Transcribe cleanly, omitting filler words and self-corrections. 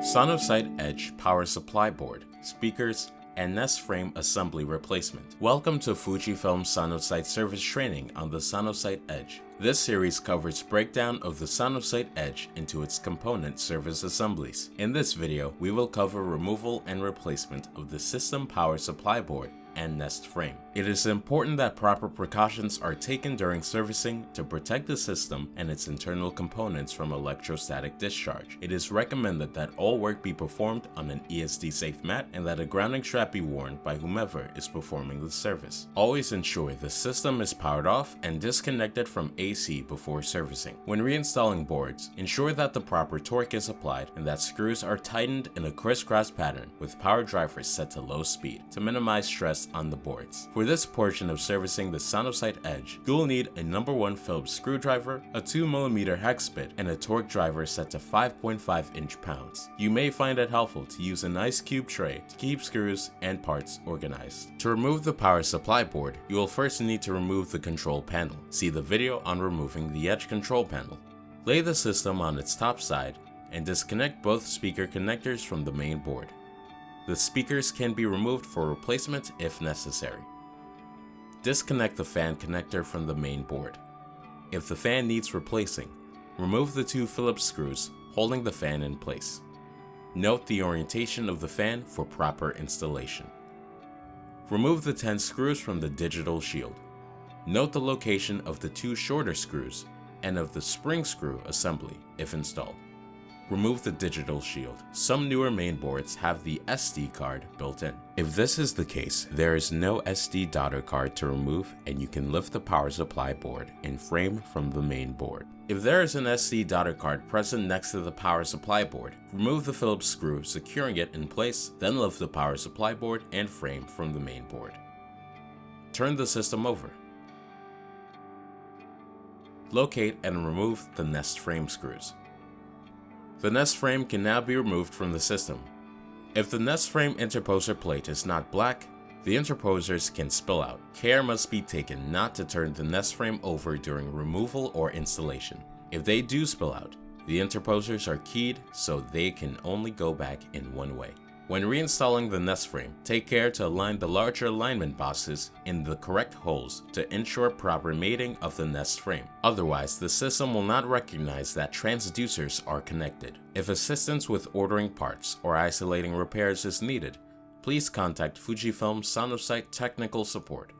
Sonosite Edge Power Supply Board, Speakers, and Nest Frame Assembly Replacement. Welcome to Fujifilm Sonosite Service Training on the Sonosite Edge. This series covers breakdown of the Sonosite Edge into its component service assemblies. In this video, we will cover removal and replacement of the system power supply board and nest frame. It is important that proper precautions are taken during servicing to protect the system and its internal components from electrostatic discharge. It is recommended that all work be performed on an ESD safe mat and that a grounding strap be worn by whomever is performing the service. Always ensure the system is powered off and disconnected from AC before servicing. When reinstalling boards, ensure that the proper torque is applied and that screws are tightened in a crisscross pattern with power drivers set to low speed to minimize stress on the boards. For this portion of servicing the Sonosite Edge, you will need a No. 1 Phillips screwdriver, a 2mm hex bit, and a torque driver set to 5.5 inch-pounds. You may find it helpful to use an ice cube tray to keep screws and parts organized. To remove the power supply board, you will first need to remove the control panel. See the video on removing the Edge control panel. Lay the system on its top side and disconnect both speaker connectors from the main board. The speakers can be removed for replacement if necessary. Disconnect the fan connector from the main board. If the fan needs replacing, remove the 2 Phillips screws holding the fan in place. Note the orientation of the fan for proper installation. Remove the 10 screws from the digital shield. Note the location of the 2 shorter screws and of the spring screw assembly if installed. Remove the digital shield. Some newer mainboards have the SD card built in. If this is the case, there is no SD daughter card to remove and you can lift the power supply board and frame from the main board. If there is an SD daughter card present next to the power supply board, remove the Phillips screw securing it in place, then lift the power supply board and frame from the main board. Turn the system over. Locate and remove the nest frame screws. The nest frame can now be removed from the system. If the nest frame interposer plate is not black, the interposers can spill out. Care must be taken not to turn the nest frame over during removal or installation. If they do spill out, the interposers are keyed so they can only go back in one way. When reinstalling the nest frame, take care to align the larger alignment boxes in the correct holes to ensure proper mating of the nest frame. Otherwise, the system will not recognize that transducers are connected. If assistance with ordering parts or isolating repairs is needed, please contact Fujifilm Sonosite Technical Support.